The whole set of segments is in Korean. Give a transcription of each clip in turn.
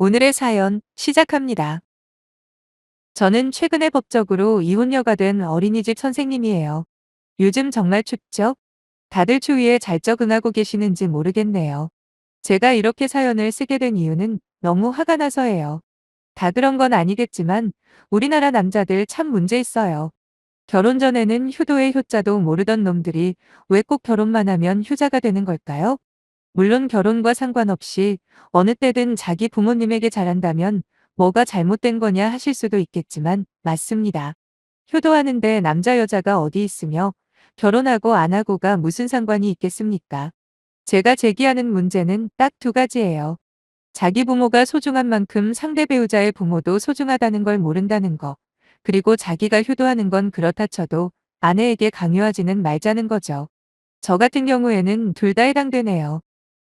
오늘의 사연 시작합니다. 저는 최근에 법적으로 이혼녀가 된 어린이집 선생님이에요. 요즘 정말 춥죠? 다들 추위에 잘 적응하고 계시는지 모르겠네요. 제가 이렇게 사연을 쓰게 된 이유는 너무 화가 나서예요. 다 그런 건 아니겠지만 우리나라 남자들 참 문제 있어요. 결혼 전에는 효도의 효자도 모르던 놈들이 왜 꼭 결혼만 하면 효자가 되는 걸까요? 물론 결혼과 상관없이 어느 때든 자기 부모님에게 잘한다면 뭐가 잘못된 거냐 하실 수도 있겠지만 맞습니다. 효도하는데 남자 여자가 어디 있으며 결혼하고 안 하고가 무슨 상관이 있겠습니까? 제가 제기하는 문제는 딱 두 가지예요. 자기 부모가 소중한 만큼 상대 배우자의 부모도 소중하다는 걸 모른다는 거. 그리고 자기가 효도하는 건 그렇다 쳐도 아내에게 강요하지는 말자는 거죠. 저 같은 경우에는 둘 다 해당되네요.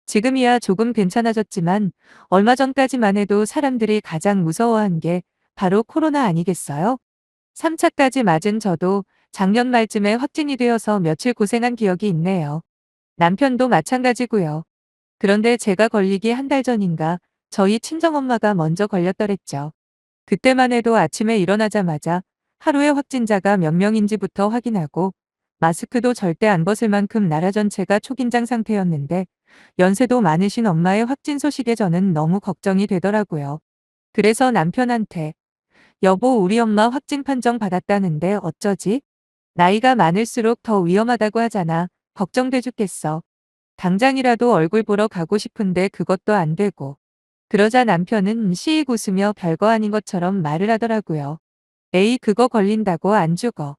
지금이야 조금 괜찮아졌지만 얼마 전까지만 해도 사람들이 가장 무서워한 게 바로 코로나 아니겠어요? 3차까지 맞은 저도 작년 말쯤에 확진이 되어서 며칠 고생한 기억이 있네요. 남편도 마찬가지고요. 그런데 제가 걸리기 한 달 전인가 저희 친정엄마가 먼저 걸렸더랬죠. 그때만 해도 아침에 일어나자마자 하루에 확진자가 몇 명인지부터 확인하고 마스크도 절대 안 벗을 만큼 나라 전체가 초긴장 상태였는데 연세도 많으신 엄마의 확진 소식에 저는 너무 걱정이 되더라고요. 그래서 남편한테 여보 우리 엄마 확진 판정 받았다는데 어쩌지? 나이가 많을수록 더 위험하다고 하잖아. 걱정돼 죽겠어. 당장이라도 얼굴 보러 가고 싶은데 그것도 안 되고. 그러자 남편은 시익 웃으며 별거 아닌 것처럼 말을 하더라고요. 에이 그거 걸린다고 안 죽어.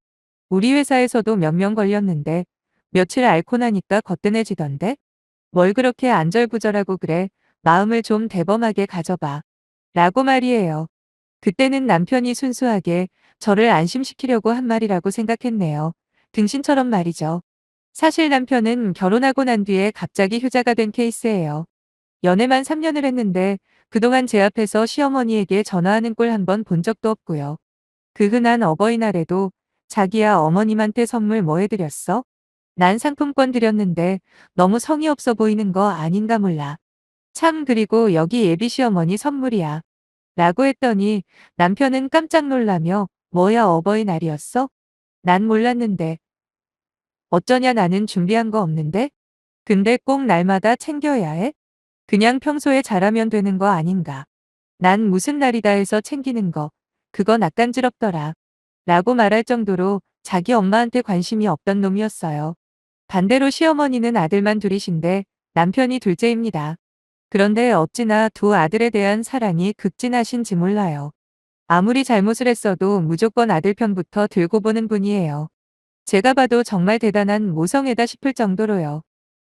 우리 회사에서도 몇 명 걸렸는데 며칠 앓고 나니까 거뜬해지던데? 뭘 그렇게 안절부절하고 그래. 마음을 좀 대범하게 가져봐. 라고 말이에요. 그때는 남편이 순수하게 저를 안심시키려고 한 말이라고 생각했네요. 등신처럼 말이죠. 사실 남편은 결혼하고 난 뒤에 갑자기 효자가 된 케이스예요. 연애만 3년을 했는데 그동안 제 앞에서 시어머니에게 전화하는 꼴 한 번 본 적도 없고요. 그 흔한 어버이날에도 자기야 어머님한테 선물 뭐 해드렸어? 난 상품권 드렸는데 너무 성의 없어 보이는 거 아닌가 몰라. 참 그리고 여기 예비 시어머니 선물이야. 라고 했더니 남편은 깜짝 놀라며 뭐야 어버이날이었어? 난 몰랐는데. 어쩌냐 나는 준비한 거 없는데? 근데 꼭 날마다 챙겨야 해? 그냥 평소에 잘하면 되는 거 아닌가. 난 무슨 날이다 해서 챙기는 거. 그건 낯간지럽더라. 라고 말할 정도로 자기 엄마한테 관심이 없던 놈이었어요. 반대로 시어머니는 아들만 둘이신데 남편이 둘째입니다. 그런데 어찌나 두 아들에 대한 사랑이 극진하신지 몰라요. 아무리 잘못을 했어도 무조건 아들 편부터 들고 보는 분이에요. 제가 봐도 정말 대단한 모성애다 싶을 정도로요.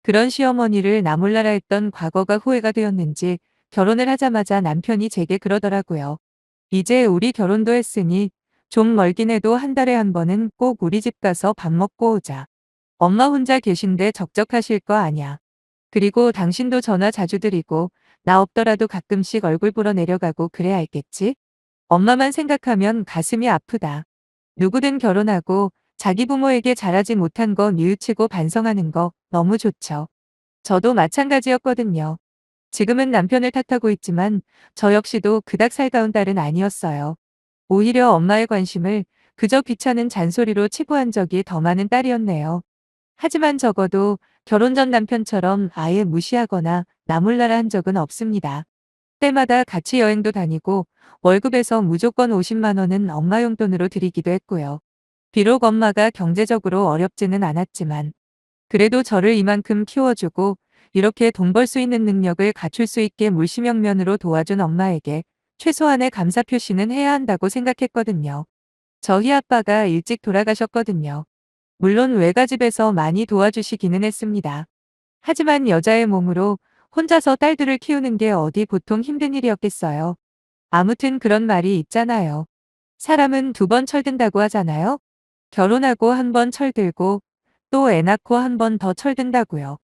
그런 시어머니를 나 몰라라 했던 과거가 후회가 되었는지 결혼을 하자마자 남편이 제게 그러더라고요. 이제 우리 결혼도 했으니 좀 멀긴 해도 한 달에 한 번은 꼭 우리 집 가서 밥 먹고 오자. 엄마 혼자 계신데 적적하실 거 아냐. 그리고 당신도 전화 자주 드리고 나 없더라도 가끔씩 얼굴 보러 내려가고 그래야 알겠지? 엄마만 생각하면 가슴이 아프다. 누구든 결혼하고 자기 부모에게 잘하지 못한 거 뉘우치고 반성하는 거 너무 좋죠. 저도 마찬가지였거든요. 지금은 남편을 탓하고 있지만 저 역시도 그닥 살가운 딸은 아니었어요. 오히려 엄마의 관심을 그저 귀찮은 잔소리로 치부한 적이 더 많은 딸이었네요. 하지만 적어도 결혼 전 남편처럼 아예 무시하거나 나몰라라 한 적은 없습니다. 때마다 같이 여행도 다니고 월급에서 무조건 50만 원은 엄마 용돈으로 드리기도 했고요. 비록 엄마가 경제적으로 어렵지는 않았지만 그래도 저를 이만큼 키워주고 이렇게 돈 벌 수 있는 능력을 갖출 수 있게 물심형면으로 도와준 엄마에게 최소한의 감사 표시는 해야 한다고 생각했거든요. 저희 아빠가 일찍 돌아가셨거든요. 물론 외가집에서 많이 도와주시기는 했습니다. 하지만 여자의 몸으로 혼자서 딸들을 키우는 게 어디 보통 힘든 일이었겠어요. 아무튼 그런 말이 있잖아요. 사람은 두 번 철든다고 하잖아요. 결혼하고 한 번 철들고 또 애 낳고 한 번 더 철든다고요.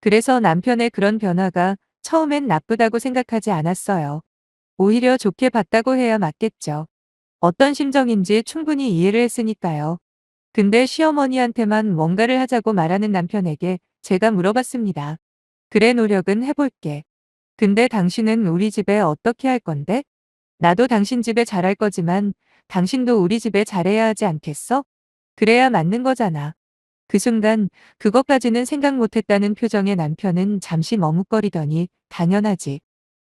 그래서 남편의 그런 변화가 처음엔 나쁘다고 생각하지 않았어요. 오히려 좋게 봤다고 해야 맞겠죠. 어떤 심정인지 충분히 이해를 했으니까요. 근데 시어머니한테만 뭔가를 하자고 말하는 남편에게 제가 물어봤습니다. 그래 노력은 해볼게. 근데 당신은 우리 집에 어떻게 할 건데? 나도 당신 집에 잘할 거지만 당신도 우리 집에 잘해야 하지 않겠어? 그래야 맞는 거잖아. 그 순간 그것까지는 생각 못했다는 표정의 남편은 잠시 머뭇거리더니 당연하지.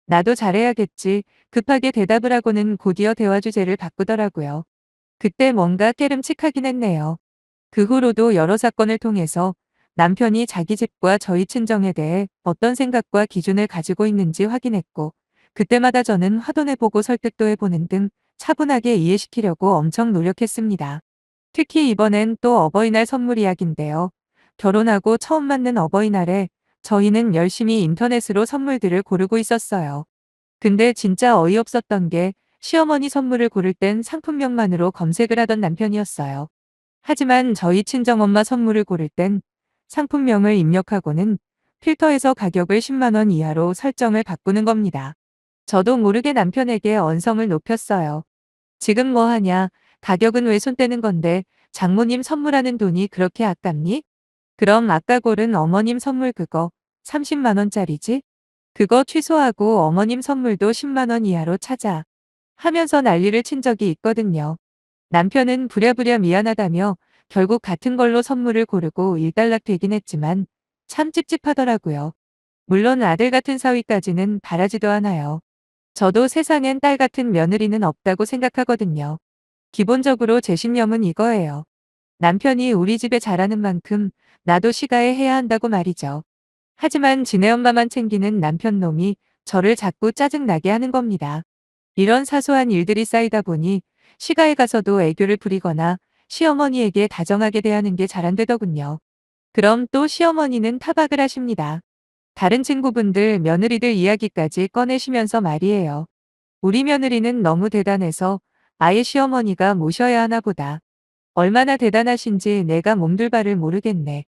나도 잘해야겠지. 급하게 대답을 하고는 곧이어 대화 주제를 바꾸더라고요. 그때 뭔가 깨름칙하긴 했네요. 그 후로도 여러 사건을 통해서 남편이 자기 집과 저희 친정에 대해 어떤 생각과 기준을 가지고 있는지 확인했고, 그때마다 저는 화돈해보고 설득도 해보는 등 차분하게 이해시키려고 엄청 노력했습니다. 특히 이번엔 또 어버이날 선물 이야기인데요. 결혼하고 처음 맞는 어버이날에 저희는 열심히 인터넷으로 선물들을 고르고 있었어요. 근데 진짜 어이없었던 게 시어머니 선물을 고를 땐 상품명만으로 검색을 하던 남편이었어요. 하지만 저희 친정엄마 선물을 고를 땐 상품명을 입력하고는 필터에서 가격을 10만 원 이하로 설정을 바꾸는 겁니다. 저도 모르게 남편에게 언성을 높였어요. 지금 뭐 하냐? 가격은 왜 손 떼는 건데 장모님 선물하는 돈이 그렇게 아깝니? 그럼 아까 고른 어머님 선물 그거 30만 원짜리지? 그거 취소하고 어머님 선물도 10만 원 이하로 찾아. 하면서 난리를 친 적이 있거든요. 남편은 부랴부랴 미안하다며 결국 같은 걸로 선물을 고르고 일단락 되긴 했지만 참 찝찝하더라고요. 물론 아들 같은 사위까지는 바라지도 않아요. 저도 세상엔 딸 같은 며느리는 없다고 생각하거든요. 기본적으로 제 신념은 이거예요. 남편이 우리 집에 잘하는 만큼 나도 시가에 해야 한다고 말이죠. 하지만 지네 엄마만 챙기는 남편 놈이 저를 자꾸 짜증나게 하는 겁니다. 이런 사소한 일들이 쌓이다 보니 시가에 가서도 애교를 부리거나 시어머니에게 다정하게 대하는 게 잘 안 되더군요. 그럼 또 시어머니는 타박을 하십니다. 다른 친구분들 며느리들 이야기까지 꺼내시면서 말이에요. 우리 며느리는 너무 대단해서 아예 시어머니가 모셔야 하나 보다. 얼마나 대단하신지 내가 몸둘 바를 모르겠네.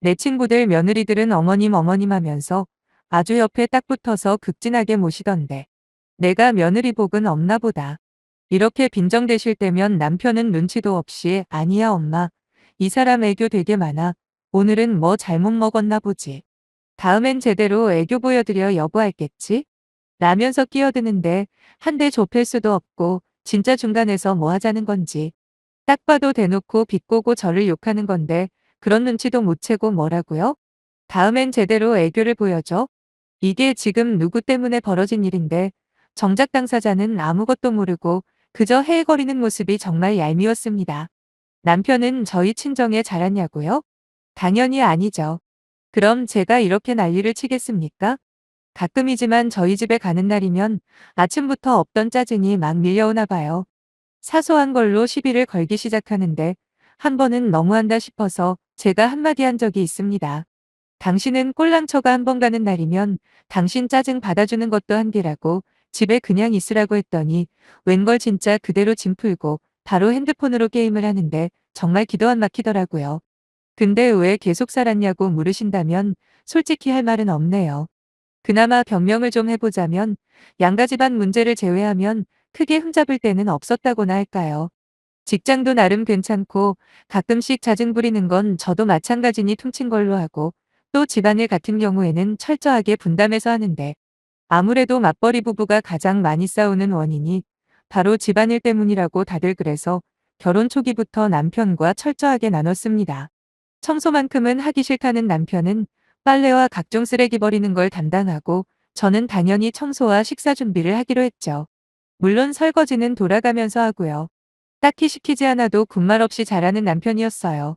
내 친구들 며느리들은 어머님 어머님 하면서 아주 옆에 딱 붙어서 극진하게 모시던데. 내가 며느리 복은 없나 보다. 이렇게 빈정대실 때면 남편은 눈치도 없이 아니야 엄마. 이 사람 애교 되게 많아. 오늘은 뭐 잘못 먹었나 보지. 다음엔 제대로 애교 보여드려 여보할겠지? 라면서 끼어드는데 한 대 좁힐 수도 없고 진짜 중간에서 뭐 하자는 건지. 딱 봐도 대놓고 비꼬고 저를 욕하는 건데 그런 눈치도 못 채고 뭐라고요? 다음엔 제대로 애교를 보여줘. 이게 지금 누구 때문에 벌어진 일인데 정작 당사자는 아무것도 모르고 그저 헤헤거리는 모습이 정말 얄미웠습니다. 남편은 저희 친정에 잘하냐고요? 당연히 아니죠. 그럼 제가 이렇게 난리를 치겠습니까? 가끔이지만 저희 집에 가는 날이면 아침부터 없던 짜증이 막 밀려오나 봐요. 사소한 걸로 시비를 걸기 시작하는데 한 번은 너무한다 싶어서 제가 한마디 한 적이 있습니다. 당신은 꼴랑쳐가 한 번 가는 날이면 당신 짜증 받아주는 것도 한계라고 집에 그냥 있으라고 했더니 웬걸 진짜 그대로 짐 풀고 바로 핸드폰으로 게임을 하는데 정말 기도 안 막히더라고요. 근데 왜 계속 살았냐고 물으신다면 솔직히 할 말은 없네요. 그나마 변명을 좀 해보자면 양가 집안 문제를 제외하면 크게 흠잡을 때는 없었다고나 할까요. 직장도 나름 괜찮고 가끔씩 자증 부리는 건 저도 마찬가지니 퉁친 걸로 하고 또 집안일 같은 경우에는 철저하게 분담해서 하는데 아무래도 맞벌이 부부가 가장 많이 싸우는 원인이 바로 집안일 때문이라고 다들 그래서 결혼 초기부터 남편과 철저하게 나눴습니다. 청소만큼은 하기 싫다는 남편은 빨래와 각종 쓰레기 버리는 걸 담당하고 저는 당연히 청소와 식사 준비를 하기로 했죠. 물론 설거지는 돌아가면서 하고요. 딱히 시키지 않아도 군말 없이 잘하는 남편이었어요.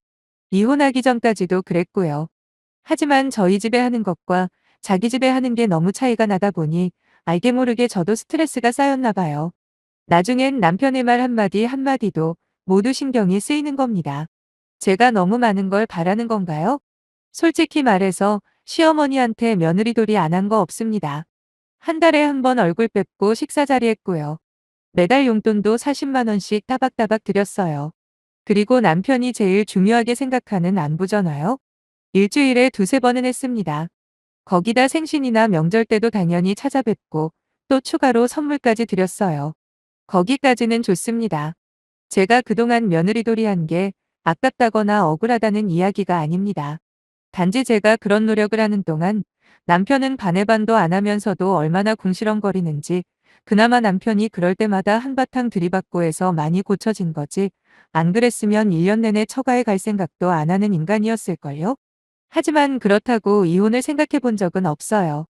이혼하기 전까지도 그랬고요. 하지만 저희 집에 하는 것과 자기 집에 하는 게 너무 차이가 나다 보니 알게 모르게 저도 스트레스가 쌓였나 봐요. 나중엔 남편의 말 한마디 한마디도 모두 신경이 쓰이는 겁니다. 제가 너무 많은 걸 바라는 건가요? 솔직히 말해서 시어머니한테 며느리돌이 안 한 거 없습니다. 한 달에 한 번 얼굴 뵙고 식사 자리했고요. 매달 용돈도 40만 원씩 따박따박 드렸어요. 그리고 남편이 제일 중요하게 생각하는 안부 전화요? 일주일에 두세 번은 했습니다. 거기다 생신이나 명절 때도 당연히 찾아뵙고 또 추가로 선물까지 드렸어요. 거기까지는 좋습니다. 제가 그동안 며느리돌이 한 게 아깝다거나 억울하다는 이야기가 아닙니다. 단지 제가 그런 노력을 하는 동안 남편은 반의 반도 안 하면서도 얼마나 궁시렁거리는지, 그나마 남편이 그럴 때마다 한바탕 들이받고 해서 많이 고쳐진 거지. 안 그랬으면 1년 내내 처가에 갈 생각도 안 하는 인간이었을걸요? 하지만 그렇다고 이혼을 생각해 본 적은 없어요.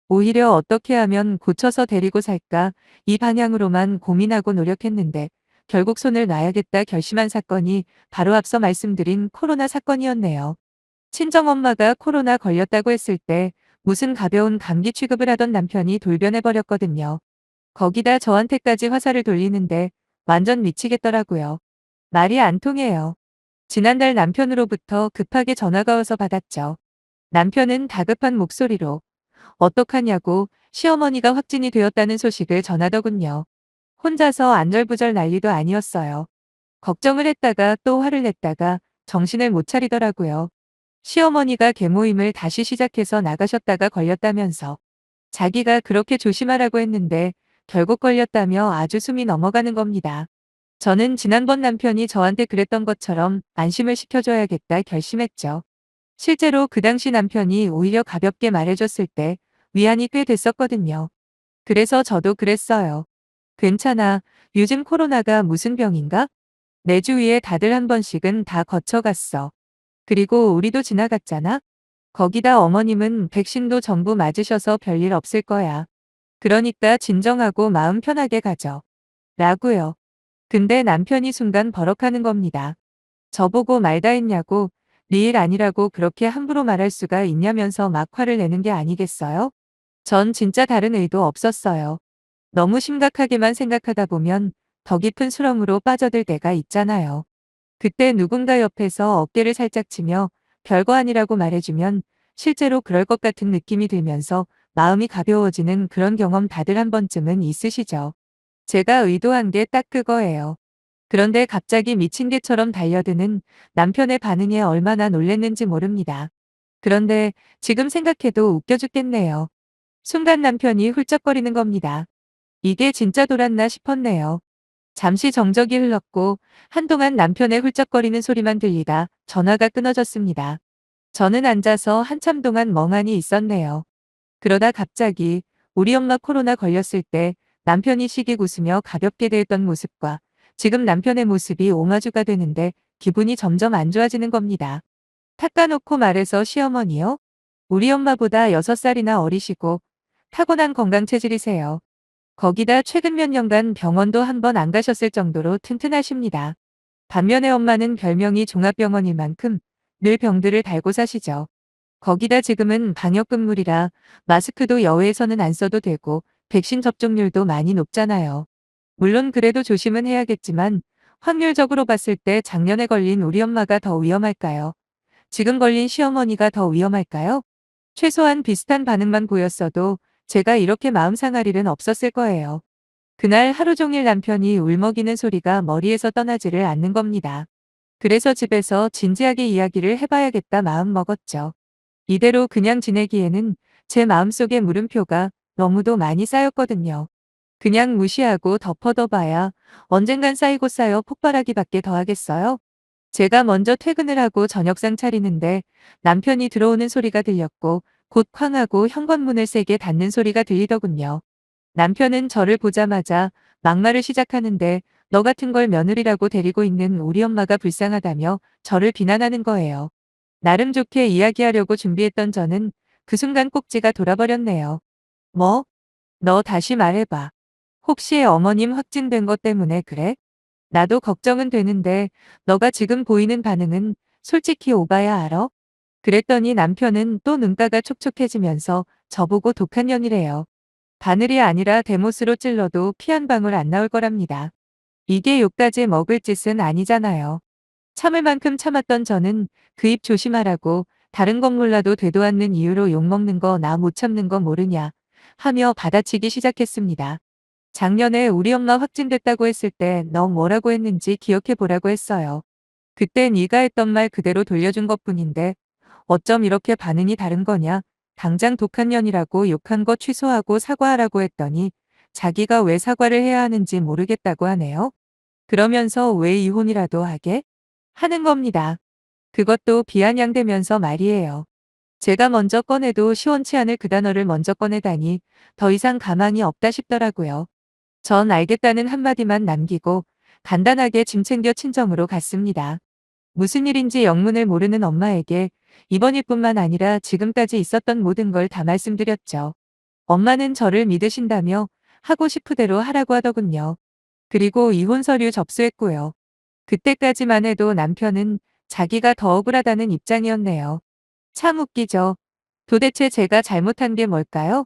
오히려 어떻게 하면 고쳐서 데리고 살까 이 방향으로만 고민하고 노력했는데 결국 손을 놔야겠다 결심한 사건이 바로 앞서 말씀드린 코로나 사건이었네요. 친정엄마가 코로나 걸렸다고 했을 때 무슨 가벼운 감기 취급을 하던 남편이 돌변해버렸거든요. 거기다 저한테까지 화살을 돌리는데 완전 미치겠더라고요. 말이 안 통해요. 지난달 남편으로부터 급하게 전화가 와서 받았죠. 남편은 다급한 목소리로 어떡하냐고 시어머니가 확진이 되었다는 소식을 전하더군요. 혼자서 안절부절 난리도 아니었어요. 걱정을 했다가 또 화를 냈다가 정신을 못 차리더라고요. 시어머니가 계모임을 다시 시작해서 나가셨다가 걸렸다면서 자기가 그렇게 조심하라고 했는데 결국 걸렸다며 아주 숨이 넘어가는 겁니다. 저는 지난번 남편이 저한테 그랬던 것처럼 안심을 시켜줘야겠다 결심했죠. 실제로 그 당시 남편이 오히려 가볍게 말해줬을 때 위안이 꽤 됐었거든요. 그래서 저도 그랬어요. 괜찮아. 요즘 코로나가 무슨 병인가? 내 주위에 다들 한 번씩은 다 거쳐갔어. 그리고 우리도 지나갔잖아? 거기다 어머님은 백신도 전부 맞으셔서 별일 없을 거야. 그러니까 진정하고 마음 편하게 가져. 라고요. 근데 남편이 순간 버럭하는 겁니다. 저보고 말 다 했냐고, 네 일 아니라고 그렇게 함부로 말할 수가 있냐면서 막 화를 내는 게 아니겠어요? 전 진짜 다른 의도 없었어요. 너무 심각하게만 생각하다 보면 더 깊은 수렁으로 빠져들 때가 있잖아요. 그때 누군가 옆에서 어깨를 살짝 치며 별거 아니라고 말해주면 실제로 그럴 것 같은 느낌이 들면서 마음이 가벼워지는 그런 경험 다들 한 번쯤은 있으시죠? 제가 의도한 게 딱 그거예요. 그런데 갑자기 미친 개처럼 달려드는 남편의 반응에 얼마나 놀랬는지 모릅니다. 그런데 지금 생각해도 웃겨 죽겠네요. 순간 남편이 훌쩍거리는 겁니다. 이게 진짜 돌았나 싶었네요. 잠시 정적이 흘렀고 한동안 남편의 훌쩍거리는 소리만 들리다 전화가 끊어졌습니다. 저는 앉아서 한참 동안 멍하니 있었네요. 그러다 갑자기 우리 엄마 코로나 걸렸을 때 남편이 시익 웃으며 가볍게 대했던 모습과 지금 남편의 모습이 오마주가 되는데 기분이 점점 안 좋아지는 겁니다. 닦아놓고 말해서 시어머니요? 우리 엄마보다 6살이나 어리시고 타고난 건강 체질이세요. 거기다 최근 몇 년간 병원도 한 번 안 가셨을 정도로 튼튼하십니다. 반면에 엄마는 별명이 종합병원일 만큼 늘 병들을 달고 사시죠. 거기다 지금은 방역근무이라 마스크도 여외에서는 안 써도 되고 백신 접종률도 많이 높잖아요. 물론 그래도 조심은 해야겠지만 확률적으로 봤을 때 작년에 걸린 우리 엄마가 더 위험할까요? 지금 걸린 시어머니가 더 위험할까요? 최소한 비슷한 반응만 보였어도 제가 이렇게 마음 상할 일은 없었을 거예요. 그날 하루 종일 남편이 울먹이는 소리가 머리에서 떠나지를 않는 겁니다. 그래서 집에서 진지하게 이야기를 해봐야겠다 마음 먹었죠. 이대로 그냥 지내기에는 제 마음속에 물음표가 너무도 많이 쌓였거든요. 그냥 무시하고 덮어둬봐야 언젠간 쌓이고 쌓여 폭발하기밖에 더 하겠어요? 제가 먼저 퇴근을 하고 저녁상 차리는데 남편이 들어오는 소리가 들렸고 곧 쾅하고 현관문을 세게 닫는 소리가 들리더군요. 남편은 저를 보자마자 막말을 시작하는데 너 같은 걸 며느리라고 데리고 있는 우리 엄마가 불쌍하다며 저를 비난하는 거예요. 나름 좋게 이야기하려고 준비했던 저는 그 순간 꼭지가 돌아버렸네요. 뭐? 너 다시 말해봐. 혹시 어머님 확진된 것 때문에 그래? 나도 걱정은 되는데 너가 지금 보이는 반응은 솔직히 오바야 알아? 그랬더니 남편은 또 눈가가 촉촉해지면서 저보고 독한 년이래요. 바늘이 아니라 대못으로 찔러도 피 한 방울 안 나올 거랍니다. 이게 욕까지 먹을 짓은 아니잖아요. 참을 만큼 참았던 저는 그 입 조심하라고 다른 건 몰라도 되도 않는 이유로 욕먹는 거 나 못 참는 거 모르냐 하며 받아치기 시작했습니다. 작년에 우리 엄마 확진됐다고 했을 때 너 뭐라고 했는지 기억해 보라고 했어요. 그때 네가 했던 말 그대로 돌려준 것뿐인데 어쩜 이렇게 반응이 다른 거냐. 당장 독한 년이라고 욕한 거 취소하고 사과하라고 했더니 자기가 왜 사과를 해야 하는지 모르겠다고 하네요. 그러면서 왜 이혼이라도 하게? 하는 겁니다. 그것도 비아냥대면서 말이에요. 제가 먼저 꺼내도 시원치 않을 그 단어를 먼저 꺼내다니 더 이상 가망이 없다 싶더라고요. 전 알겠다는 한마디만 남기고 간단하게 짐 챙겨 친정으로 갔습니다. 무슨 일인지 영문을 모르는 엄마에게 이번 일뿐만 아니라 지금까지 있었던 모든 걸 다 말씀드렸죠. 엄마는 저를 믿으신다며 하고 싶으대로 하라고 하더군요. 그리고 이혼 서류 접수했고요. 그때까지만 해도 남편은 자기가 더 억울하다는 입장이었네요. 참 웃기죠. 도대체 제가 잘못한 게 뭘까요?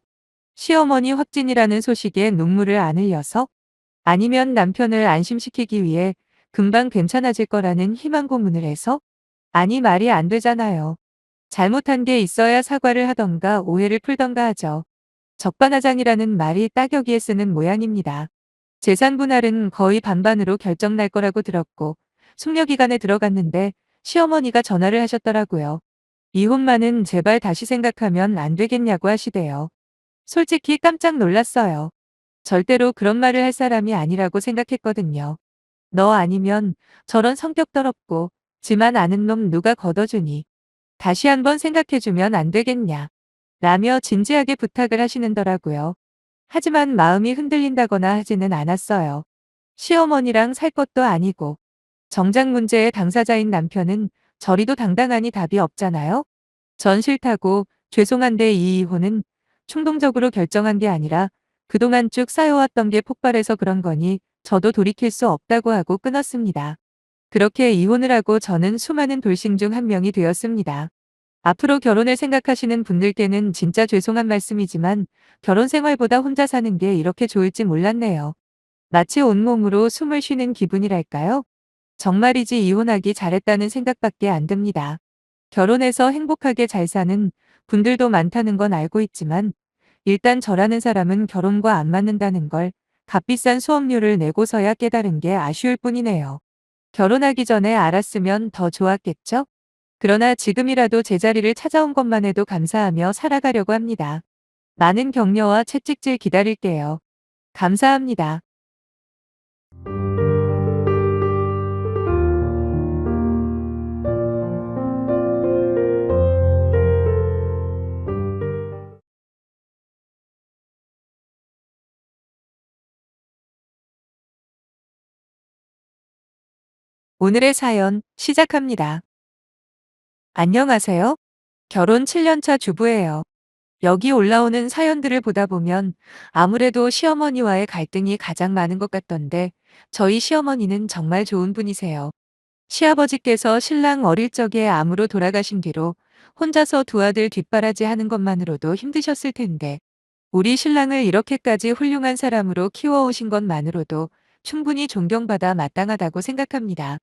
시어머니 확진이라는 소식에 눈물을 안 흘려서? 아니면 남편을 안심시키기 위해 금방 괜찮아질 거라는 희망 고문을 해서? 아니, 말이 안 되잖아요. 잘못한 게 있어야 사과를 하던가 오해를 풀던가 하죠. 적반하장이라는 말이 딱 여기에 쓰는 모양입니다. 재산 분할은 거의 반반으로 결정 날 거라고 들었고 숙려기간에 들어갔는데 시어머니가 전화를 하셨더라고요. 이혼만은 제발 다시 생각하면 안 되겠냐고 하시대요. 솔직히 깜짝 놀랐어요. 절대로 그런 말을 할 사람이 아니라고 생각했거든요. 너 아니면 저런 성격 더럽고 지만 아는 놈 누가 걷어주니. 다시 한번 생각해주면 안 되겠냐. 라며 진지하게 부탁을 하시는더라고요. 하지만 마음이 흔들린다거나 하지는 않았어요. 시어머니랑 살 것도 아니고 정작 문제의 당사자인 남편은 저리도 당당하니 답이 없잖아요. 전 싫다고 죄송한데 이 이혼은 충동적으로 결정한 게 아니라 그동안 쭉 쌓여왔던 게 폭발해서 그런 거니 저도 돌이킬 수 없다고 하고 끊었습니다. 그렇게 이혼을 하고 저는 수많은 돌싱 중 한 명이 되었습니다. 앞으로 결혼을 생각하시는 분들께는 진짜 죄송한 말씀이지만 결혼 생활보다 혼자 사는 게 이렇게 좋을지 몰랐네요. 마치 온몸으로 숨을 쉬는 기분이랄까요? 정말이지 이혼하기 잘했다는 생각밖에 안 듭니다. 결혼해서 행복하게 잘 사는 분들도 많다는 건 알고 있지만 일단 저라는 사람은 결혼과 안 맞는다는 걸 값비싼 수업료를 내고서야 깨달은 게 아쉬울 뿐이네요. 결혼하기 전에 알았으면 더 좋았겠죠? 그러나 지금이라도 제자리를 찾아온 것만 해도 감사하며 살아가려고 합니다. 많은 격려와 채찍질 기다릴게요. 감사합니다. 오늘의 사연 시작합니다. 안녕하세요. 결혼 7년차 주부예요. 여기 올라오는 사연들을 보다 보면 아무래도 시어머니와의 갈등이 가장 많은 것 같던데 저희 시어머니는 정말 좋은 분이세요. 시아버지께서 신랑 어릴 적에 암으로 돌아가신 뒤로 혼자서 두 아들 뒷바라지 하는 것만으로도 힘드셨을 텐데 우리 신랑을 이렇게까지 훌륭한 사람으로 키워오신 것만으로도 충분히 존경받아 마땅하다고 생각합니다.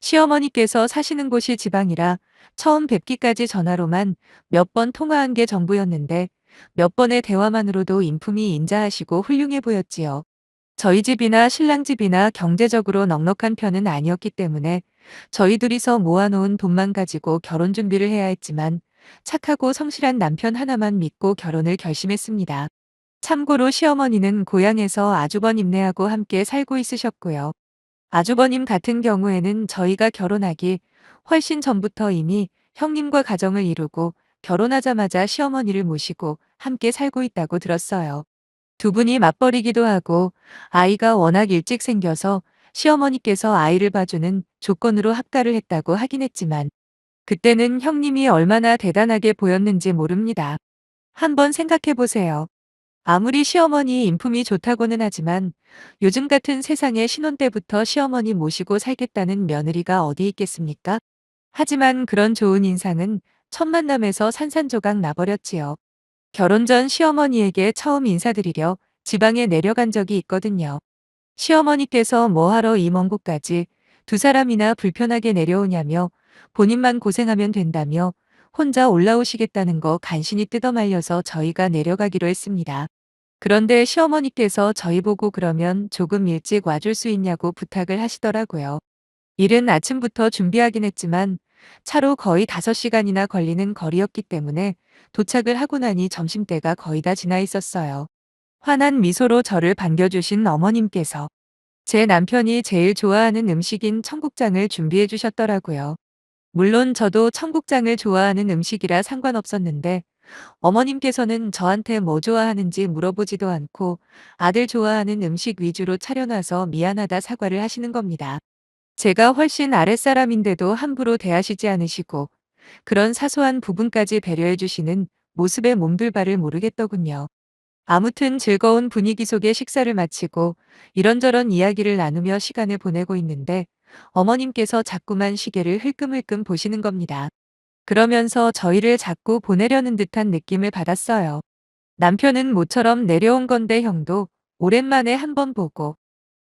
시어머니께서 사시는 곳이 지방이라 처음 뵙기까지 전화로만 몇 번 통화한 게 전부였는데 몇 번의 대화만으로도 인품이 인자하시고 훌륭해 보였지요. 저희 집이나 신랑 집이나 경제적으로 넉넉한 편은 아니었기 때문에 저희 둘이서 모아놓은 돈만 가지고 결혼 준비를 해야 했지만 착하고 성실한 남편 하나만 믿고 결혼을 결심했습니다. 참고로 시어머니는 고향에서 아주버님 네하고 함께 살고 있으셨고요. 아주버님 같은 경우에는 저희가 결혼하기 훨씬 전부터 이미 형님과 가정을 이루고 결혼하자마자 시어머니를 모시고 함께 살고 있다고 들었어요. 두 분이 맞벌이기도 하고 아이가 워낙 일찍 생겨서 시어머니께서 아이를 봐주는 조건으로 합가를 했다고 하긴 했지만 그때는 형님이 얼마나 대단하게 보였는지 모릅니다. 한번 생각해 보세요. 아무리 시어머니 인품이 좋다고는 하지만 요즘 같은 세상에 신혼 때부터 시어머니 모시고 살겠다는 며느리가 어디 있겠습니까? 하지만 그런 좋은 인상은 첫 만남에서 산산조각 나버렸지요. 결혼 전 시어머니에게 처음 인사드리려 지방에 내려간 적이 있거든요. 시어머니께서 뭐하러 이 먼 곳까지 두 사람이나 불편하게 내려오냐며 본인만 고생하면 된다며 혼자 올라오시겠다는 거 간신히 뜯어말려서 저희가 내려가기로 했습니다. 그런데 시어머니께서 저희 보고 그러면 조금 일찍 와줄 수 있냐고 부탁을 하시더라고요. 이른 아침부터 준비하긴 했지만 차로 거의 5시간이나 걸리는 거리였기 때문에 도착을 하고 나니 점심때가 거의 다 지나 있었어요. 환한 미소로 저를 반겨주신 어머님께서 제 남편이 제일 좋아하는 음식인 청국장을 준비해 주셨더라고요. 물론 저도 청국장을 좋아하는 음식이라 상관없었는데 어머님께서는 저한테 뭐 좋아하는지 물어보지도 않고 아들 좋아하는 음식 위주로 차려놔서 미안하다 사과를 하시는 겁니다. 제가 훨씬 아랫사람인데도 함부로 대하시지 않으시고 그런 사소한 부분까지 배려해 주시는 모습에 몸둘 바를 모르겠더군요. 아무튼 즐거운 분위기 속에 식사를 마치고 이런저런 이야기를 나누며 시간을 보내고 있는데 어머님께서 자꾸만 시계를 흘끔흘끔 보시는 겁니다. 그러면서 저희를 자꾸 보내려는 듯한 느낌을 받았어요. 남편은 모처럼 내려온 건데 형도 오랜만에 한번 보고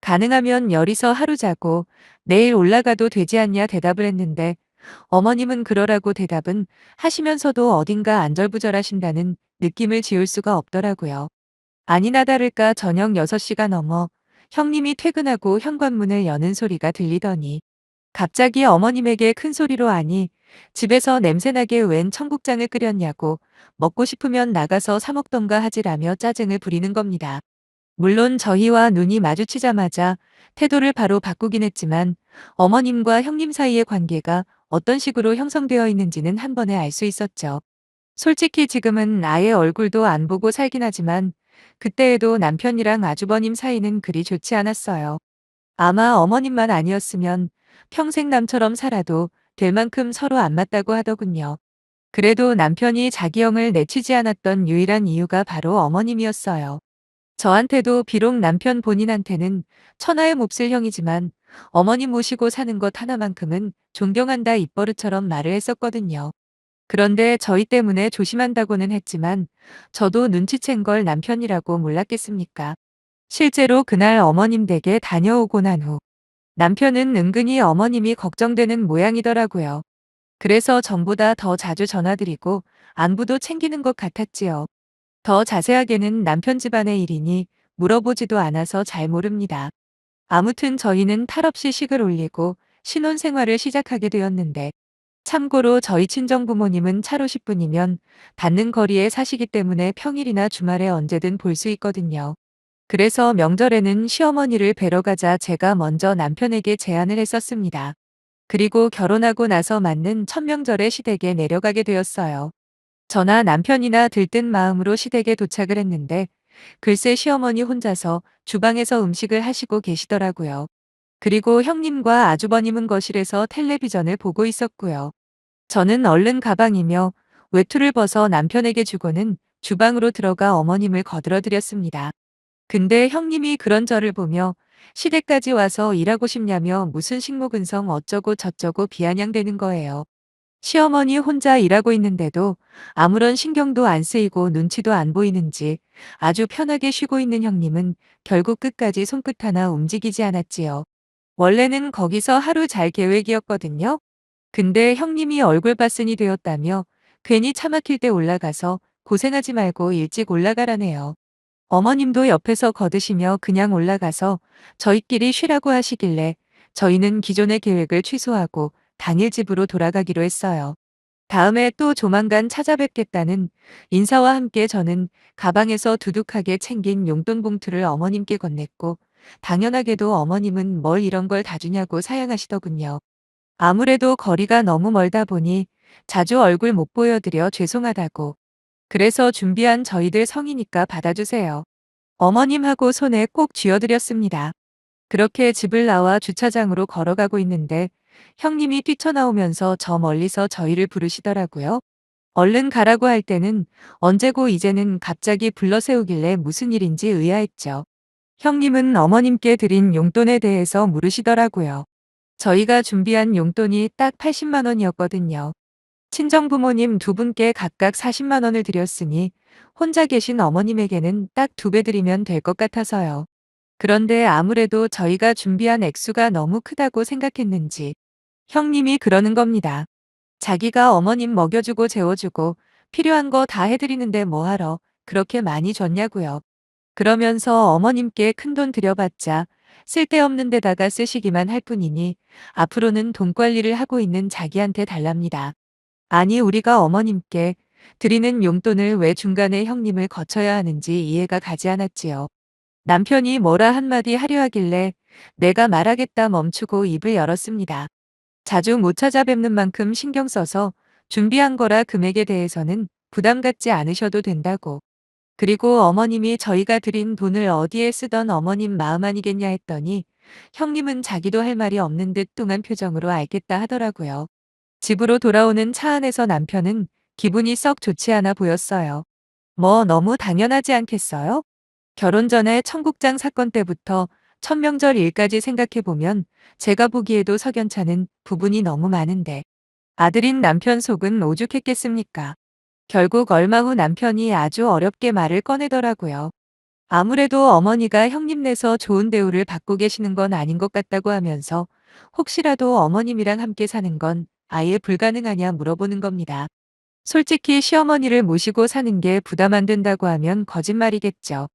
가능하면 열이서 하루 자고 내일 올라가도 되지 않냐 대답을 했는데 어머님은 그러라고 대답은 하시면서도 어딘가 안절부절하신다는 느낌을 지울 수가 없더라고요. 아니나 다를까 저녁 6시가 넘어 형님이 퇴근하고 현관문을 여는 소리가 들리더니 갑자기 어머님에게 큰 소리로 아니 집에서 냄새나게 웬 청국장을 끓였냐고 먹고 싶으면 나가서 사 먹던가 하지라며 짜증을 부리는 겁니다. 물론 저희와 눈이 마주치자마자 태도를 바로 바꾸긴 했지만 어머님과 형님 사이의 관계가 어떤 식으로 형성되어 있는지는 한 번에 알 수 있었죠. 솔직히 지금은 아예 얼굴도 안 보고 살긴 하지만 그때에도 남편이랑 아주버님 사이는 그리 좋지 않았어요. 아마 어머님만 아니었으면 평생 남처럼 살아도 될 만큼 서로 안 맞다고 하더군요. 그래도 남편이 자기 형을 내치지 않았던 유일한 이유가 바로 어머님이었어요. 저한테도 비록 남편 본인한테는 천하의 몹쓸 형이지만 어머님 모시고 사는 것 하나만큼은 존경한다 입버릇처럼 말을 했었거든요. 그런데 저희 때문에 조심한다고는 했지만 저도 눈치챈 걸 남편이라고 몰랐겠습니까? 실제로 그날 어머님 댁에 다녀오고 난 후 남편은 은근히 어머님이 걱정되는 모양이더라고요. 그래서 전보다 더 자주 전화드리고 안부도 챙기는 것 같았지요. 더 자세하게는 남편 집안의 일이니 물어보지도 않아서 잘 모릅니다. 아무튼 저희는 탈없이 식을 올리고 신혼생활을 시작하게 되었는데 참고로 저희 친정부모님은 차로 10분이면 닿는 거리에 사시기 때문에 평일이나 주말에 언제든 볼 수 있거든요. 그래서 명절에는 시어머니를 뵈러 가자 제가 먼저 남편에게 제안을 했었습니다. 그리고 결혼하고 나서 맞는 첫 명절에 시댁에 내려가게 되었어요. 저나 남편이나 들뜬 마음으로 시댁에 도착을 했는데 글쎄 시어머니 혼자서 주방에서 음식을 하시고 계시더라고요. 그리고 형님과 아주버님은 거실에서 텔레비전을 보고 있었고요. 저는 얼른 가방이며 외투를 벗어 남편에게 주고는 주방으로 들어가 어머님을 거들어드렸습니다. 근데 형님이 그런 저를 보며 시댁까지 와서 일하고 싶냐며 무슨 식모근성 어쩌고 저쩌고 비아냥대는 거예요. 시어머니 혼자 일하고 있는데도 아무런 신경도 안 쓰이고 눈치도 안 보이는지 아주 편하게 쉬고 있는 형님은 결국 끝까지 손끝 하나 움직이지 않았지요. 원래는 거기서 하루 잘 계획이었거든요. 근데 형님이 얼굴 바슨이 되었다며 괜히 차 막힐 때 올라가서 고생하지 말고 일찍 올라가라네요. 어머님도 옆에서 거드시며 그냥 올라가서 저희끼리 쉬라고 하시길래 저희는 기존의 계획을 취소하고 당일 집으로 돌아가기로 했어요. 다음에 또 조만간 찾아뵙겠다는 인사와 함께 저는 가방에서 두둑하게 챙긴 용돈 봉투를 어머님께 건넸고 당연하게도 어머님은 뭘 이런 걸 다 주냐고 사양하시더군요. 아무래도 거리가 너무 멀다 보니 자주 얼굴 못 보여드려 죄송하다고. 그래서 준비한 저희들 성이니까 받아주세요. 어머님하고 손에 꼭 쥐어드렸습니다. 그렇게 집을 나와 주차장으로 걸어가고 있는데 형님이 뛰쳐나오면서 저 멀리서 저희를 부르시더라고요. 얼른 가라고 할 때는 언제고 이제는 갑자기 불러 세우길래 무슨 일인지 의아했죠. 형님은 어머님께 드린 용돈에 대해서 물으시더라고요. 저희가 준비한 용돈이 딱 80만 원이었거든요. 친정부모님 두 분께 각각 40만 원을 드렸으니 혼자 계신 어머님에게는 딱 2배 드리면 될 것 같아서요. 그런데 아무래도 저희가 준비한 액수가 너무 크다고 생각했는지 형님이 그러는 겁니다. 자기가 어머님 먹여주고 재워주고 필요한 거 다 해드리는데 뭐하러 그렇게 많이 줬냐고요. 그러면서 어머님께 큰돈 들여봤자 쓸데없는 데다가 쓰시기만 할 뿐이니 앞으로는 돈 관리를 하고 있는 자기한테 달랍니다. 아니 우리가 어머님께 드리는 용돈을 왜 중간에 형님을 거쳐야 하는지 이해가 가지 않았지요. 남편이 뭐라 한마디 하려 하길래 내가 말하겠다 멈추고 입을 열었습니다. 자주 못 찾아뵙는 만큼 신경 써서 준비한 거라 금액에 대해서는 부담 갖지 않으셔도 된다고. 그리고 어머님이 저희가 드린 돈을 어디에 쓰던 어머님 마음 아니겠냐 했더니 형님은 자기도 할 말이 없는 듯 뚱한 표정으로 알겠다 하더라고요. 집으로 돌아오는 차 안에서 남편은 기분이 썩 좋지 않아 보였어요. 뭐 너무 당연하지 않겠어요? 결혼 전에 청국장 사건 때부터 천명절 일까지 생각해보면 제가 보기에도 석연찮은 부분이 너무 많은데 아들인 남편 속은 오죽했겠습니까? 결국 얼마 후 남편이 아주 어렵게 말을 꺼내더라고요. 아무래도 어머니가 형님 내서 좋은 대우를 받고 계시는 건 아닌 것 같다고 하면서 혹시라도 어머님이랑 함께 사는 건 아예 불가능하냐 물어보는 겁니다. 솔직히 시어머니를 모시고 사는 게 부담 안 된다고 하면 거짓말이겠죠.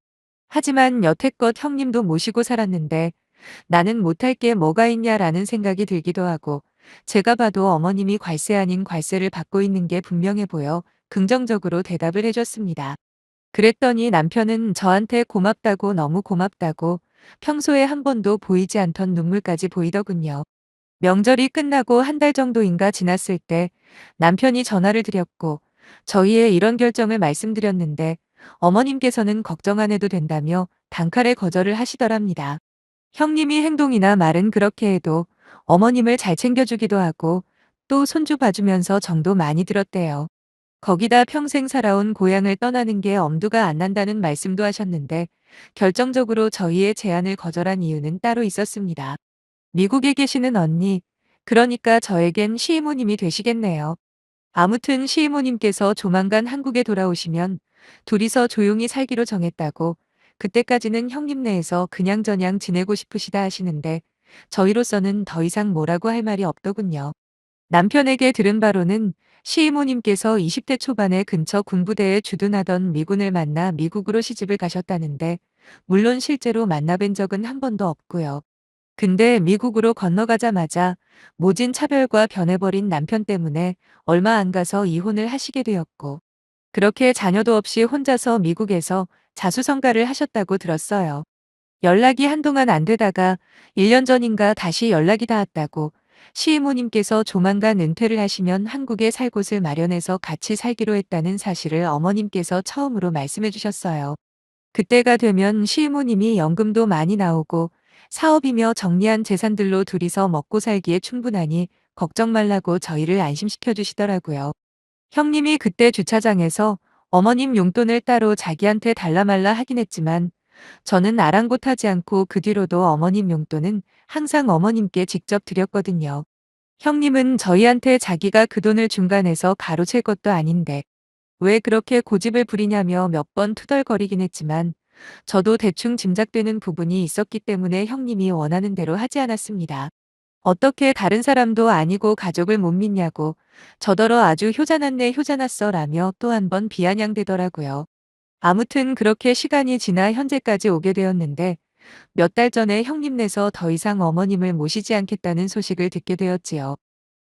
하지만 여태껏 형님도 모시고 살았는데 나는 못할 게 뭐가 있냐라는 생각이 들기도 하고 제가 봐도 어머님이 관세 아닌 관세를 받고 있는 게 분명해 보여 긍정적으로 대답을 해줬습니다. 그랬더니 남편은 저한테 고맙다고 너무 고맙다고 평소에 한 번도 보이지 않던 눈물까지 보이더군요. 명절이 끝나고 한 달 정도인가 지났을 때 남편이 전화를 드렸고 저희의 이런 결정을 말씀드렸는데 어머님께서는 걱정 안 해도 된다며 단칼에 거절을 하시더랍니다. 형님이 행동이나 말은 그렇게 해도 어머님을 잘 챙겨주기도 하고 또 손주 봐주면서 정도 많이 들었대요. 거기다 평생 살아온 고향을 떠나는 게 엄두가 안 난다는 말씀도 하셨는데 결정적으로 저희의 제안을 거절한 이유는 따로 있었습니다. 미국에 계시는 언니, 그러니까 저에겐 시이모님이 되시겠네요. 아무튼 시이모님께서 조만간 한국에 돌아오시면 둘이서 조용히 살기로 정했다고 그때까지는 형님네에서 그냥저냥 지내고 싶으시다 하시는데 저희로서는 더 이상 뭐라고 할 말이 없더군요. 남편에게 들은 바로는 시이모님께서 20대 초반에 근처 군부대에 주둔하던 미군을 만나 미국으로 시집을 가셨다는데 물론 실제로 만나뵌 적은 한 번도 없고요. 근데 미국으로 건너가자마자 모진 차별과 변해버린 남편 때문에 얼마 안 가서 이혼을 하시게 되었고 그렇게 자녀도 없이 혼자서 미국에서 자수성가를 하셨다고 들었어요. 연락이 한동안 안 되다가 1년 전인가 다시 연락이 닿았다고 시이모님께서 조만간 은퇴를 하시면 한국에 살 곳을 마련해서 같이 살기로 했다는 사실을 어머님께서 처음으로 말씀해 주셨어요. 그때가 되면 시이모님이 연금도 많이 나오고 사업이며 정리한 재산들로 둘이서 먹고 살기에 충분하니 걱정 말라고 저희를 안심시켜 주시더라고요. 형님이 그때 주차장에서 어머님 용돈을 따로 자기한테 달라 말라 하긴 했지만 저는 아랑곳하지 않고 그 뒤로도 어머님 용돈은 항상 어머님께 직접 드렸거든요. 형님은 저희한테 자기가 그 돈을 중간에서 가로챌 것도 아닌데 왜 그렇게 고집을 부리냐며 몇 번 투덜거리긴 했지만 저도 대충 짐작되는 부분이 있었기 때문에 형님이 원하는 대로 하지 않았습니다. 어떻게 다른 사람도 아니고 가족을 못 믿냐고 저더러 아주 효자났네 효자났어 라며 또 한 번 비아냥대더라고요. 아무튼 그렇게 시간이 지나 현재까지 오게 되었는데 몇 달 전에 형님네서 더 이상 어머님을 모시지 않겠다는 소식을 듣게 되었지요.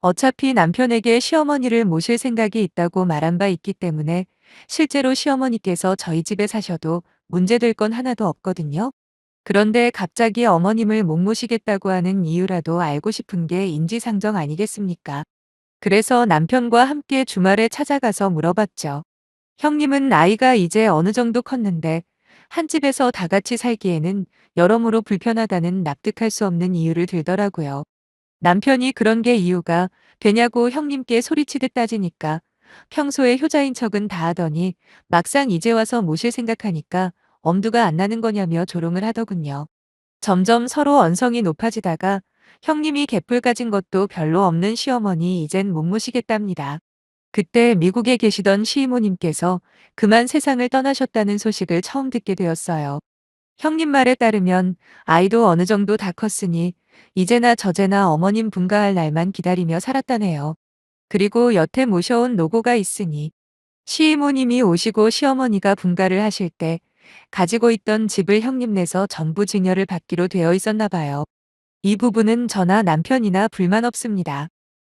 어차피 남편에게 시어머니를 모실 생각이 있다고 말한 바 있기 때문에 실제로 시어머니께서 저희 집에 사셔도 문제될 건 하나도 없거든요. 그런데 갑자기 어머님을 못 모시겠다고 하는 이유라도 알고 싶은 게 인지상정 아니겠습니까? 그래서 남편과 함께 주말에 찾아가서 물어봤죠. 형님은 나이가 이제 어느 정도 컸는데 한 집에서 다 같이 살기에는 여러모로 불편하다는 납득할 수 없는 이유를 들더라고요. 남편이 그런 게 이유가 되냐고 형님께 소리치듯 따지니까 평소에 효자인 척은 다 하더니 막상 이제 와서 모실 생각하니까 엄두가 안 나는 거냐며 조롱을 하더군요. 점점 서로 언성이 높아지다가 형님이 개뿔 가진 것도 별로 없는 시어머니 이젠 못 모시겠답니다. 그때 미국에 계시던 시이모님께서 그만 세상을 떠나셨다는 소식을 처음 듣게 되었어요. 형님 말에 따르면 아이도 어느 정도 다 컸으니 이제나 저제나 어머님 분가할 날만 기다리며 살았다네요. 그리고 여태 모셔온 노고가 있으니 시이모님이 오시고 시어머니가 분가를 하실 때 가지고 있던 집을 형님네서 전부 증여를 받기로 되어 있었나 봐요. 이 부분은 저나 남편이나 불만 없습니다.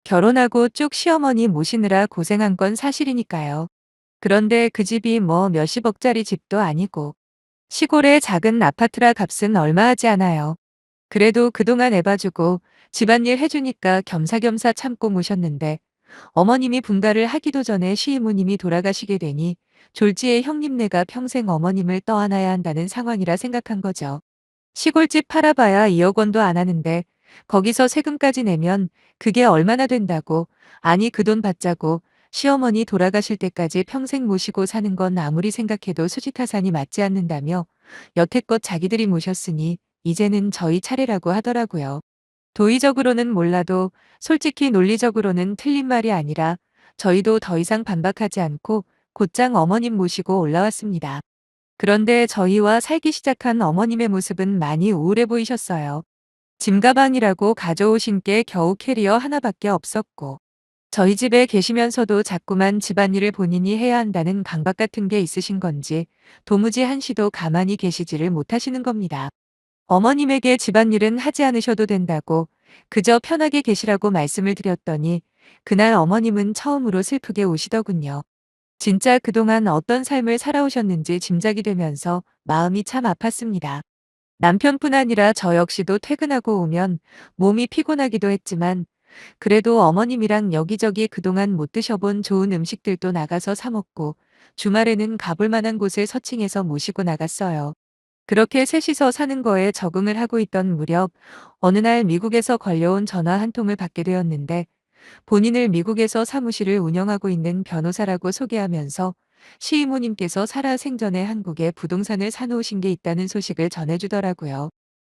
결혼하고 쭉 시어머니 모시느라 고생한 건 사실이니까요. 그런데 그 집이 뭐 몇십억짜리 집도 아니고 시골의 작은 아파트라 값은 얼마 하지 않아요. 그래도 그동안 애봐주고 집안일 해주니까 겸사겸사 참고 모셨는데 어머님이 분가를 하기도 전에 시이모님이 돌아가시게 되니 졸지에 형님네가 평생 어머님을 떠안아야 한다는 상황이라 생각한 거죠. 시골집 팔아봐야 2억 원도 안 하는데 거기서 세금까지 내면 그게 얼마나 된다고. 아니 그 돈 받자고 시어머니 돌아가실 때까지 평생 모시고 사는 건 아무리 생각해도 수지타산이 맞지 않는다며 여태껏 자기들이 모셨으니 이제는 저희 차례라고 하더라고요. 도의적으로는 몰라도 솔직히 논리적으로는 틀린 말이 아니라 저희도 더 이상 반박하지 않고 곧장 어머님 모시고 올라왔습니다. 그런데 저희와 살기 시작한 어머님의 모습은 많이 우울해 보이셨어요. 짐가방이라고 가져오신 게 겨우 캐리어 하나밖에 없었고, 저희 집에 계시면서도 자꾸만 집안일을 본인이 해야 한다는 강박 같은 게 있으신 건지 도무지 한시도 가만히 계시지를 못하시는 겁니다. 어머님에게 집안일은 하지 않으셔도 된다고 그저 편하게 계시라고 말씀을 드렸더니 그날 어머님은 처음으로 슬프게 우시더군요. 진짜 그동안 어떤 삶을 살아오셨는지 짐작이 되면서 마음이 참 아팠습니다. 남편뿐 아니라 저 역시도 퇴근하고 오면 몸이 피곤하기도 했지만 그래도 어머님이랑 여기저기 그동안 못 드셔본 좋은 음식들도 나가서 사 먹고 주말에는 가볼 만한 곳을 서칭해서 모시고 나갔어요. 그렇게 셋이서 사는 거에 적응을 하고 있던 무렵 어느 날 미국에서 걸려온 전화 한 통을 받게 되었는데 본인을 미국에서 사무실을 운영하고 있는 변호사라고 소개하면서 시이모님께서 살아생전에 한국에 부동산을 사놓으신 게 있다는 소식을 전해주더라고요.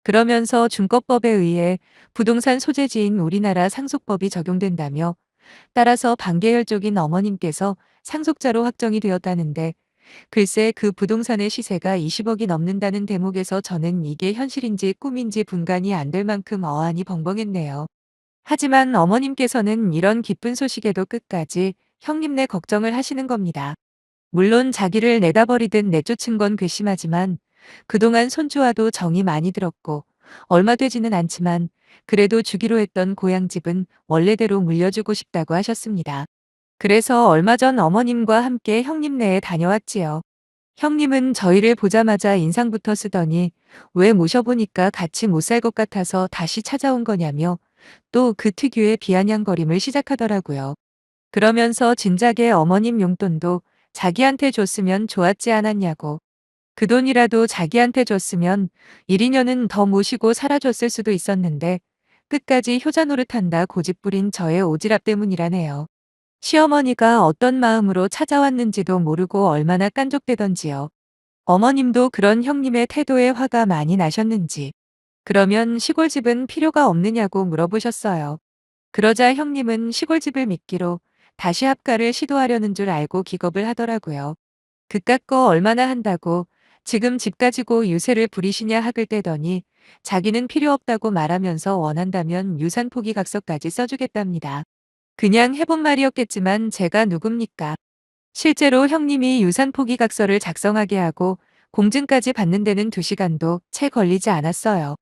그러면서 준법법에 의해 부동산 소재지인 우리나라 상속법이 적용된다며 따라서 반계열족인 어머님께서 상속자로 확정이 되었다는데 글쎄 그 부동산의 시세가 20억이 넘는다는 대목에서 저는 이게 현실인지 꿈인지 분간이 안 될 만큼 어안이 벙벙했네요. 하지만 어머님께서는 이런 기쁜 소식에도 끝까지 형님네 걱정을 하시는 겁니다. 물론 자기를 내다버리듯 내쫓은 건 괘씸하지만 그동안 손주와도 정이 많이 들었고 얼마 되지는 않지만 그래도 주기로 했던 고향집은 원래대로 물려주고 싶다고 하셨습니다. 그래서 얼마 전 어머님과 함께 형님네에 다녀왔지요. 형님은 저희를 보자마자 인상부터 쓰더니 왜 모셔보니까 같이 못 살 것 같아서 다시 찾아온 거냐며 또 그 특유의 비아냥거림을 시작하더라고요. 그러면서 진작에 어머님 용돈도 자기한테 줬으면 좋았지 않았냐고. 그 돈이라도 자기한테 줬으면 1, 2년은 더 모시고 살아줬을 수도 있었는데 끝까지 효자 노릇한다 고집부린 저의 오지랖 때문이라네요. 시어머니가 어떤 마음으로 찾아왔는지도 모르고 얼마나 깐족대던지요. 어머님도 그런 형님의 태도에 화가 많이 나셨는지. 그러면 시골집은 필요가 없느냐고 물어보셨어요. 그러자 형님은 시골집을 미끼로 다시 합가를 시도하려는 줄 알고 기겁을 하더라고요. 그깟 거 얼마나 한다고 지금 집 가지고 유세를 부리시냐 학을 떼더니 자기는 필요 없다고 말하면서 원한다면 유산 포기 각서까지 써주겠답니다. 그냥 해본 말이었겠지만 제가 누굽니까? 실제로 형님이 유산 포기 각서를 작성하게 하고 공증까지 받는 데는 2시간도 채 걸리지 않았어요.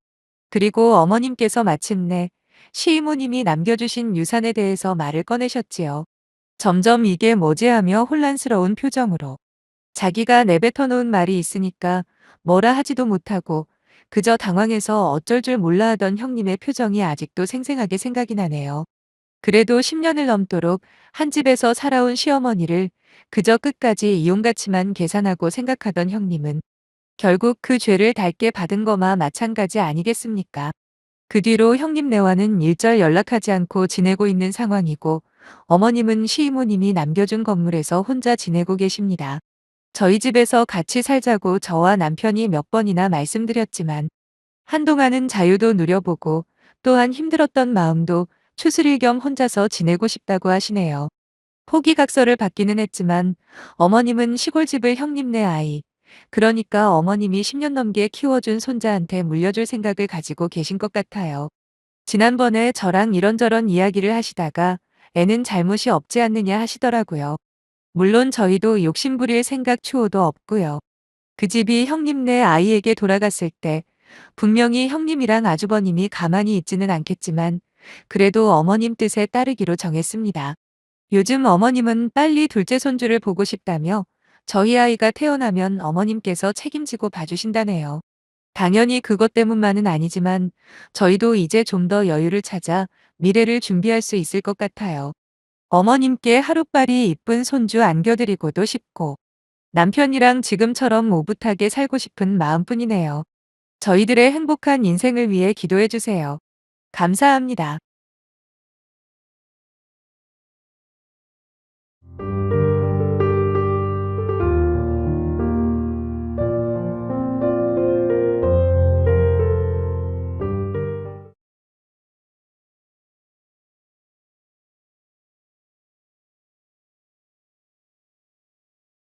그리고 어머님께서 마침내 시이모님이 남겨주신 유산에 대해서 말을 꺼내셨지요. 점점 이게 뭐지 하며 혼란스러운 표정으로. 자기가 내뱉어 놓은 말이 있으니까 뭐라 하지도 못하고 그저 당황해서 어쩔 줄 몰라 하던 형님의 표정이 아직도 생생하게 생각이 나네요. 그래도 10년을 넘도록 한 집에서 살아온 시어머니를 그저 끝까지 이용가치만 계산하고 생각하던 형님은 결국 그 죄를 닳게 받은 거마 마찬가지 아니겠습니까? 그 뒤로 형님네와는 일절 연락하지 않고 지내고 있는 상황이고 어머님은 시이모님이 남겨준 건물에서 혼자 지내고 계십니다. 저희 집에서 같이 살자고 저와 남편이 몇 번이나 말씀드렸지만 한동안은 자유도 누려보고 또한 힘들었던 마음도 추스릴 겸 혼자서 지내고 싶다고 하시네요. 포기각서를 받기는 했지만 어머님은 시골집을 형님네 아이, 그러니까 어머님이 10년 넘게 키워준 손자한테 물려줄 생각을 가지고 계신 것 같아요. 지난번에 저랑 이런저런 이야기를 하시다가 애는 잘못이 없지 않느냐 하시더라고요. 물론 저희도 욕심부릴 생각 추호도 없고요. 그 집이 형님네 아이에게 돌아갔을 때 분명히 형님이랑 아주버님이 가만히 있지는 않겠지만 그래도 어머님 뜻에 따르기로 정했습니다. 요즘 어머님은 빨리 둘째 손주를 보고 싶다며 저희 아이가 태어나면 어머님께서 책임지고 봐주신다네요. 당연히 그것 때문만은 아니지만 저희도 이제 좀 더 여유를 찾아 미래를 준비할 수 있을 것 같아요. 어머님께 하루빨리 이쁜 손주 안겨드리고도 싶고 남편이랑 지금처럼 오붓하게 살고 싶은 마음뿐이네요. 저희들의 행복한 인생을 위해 기도해 주세요. 감사합니다.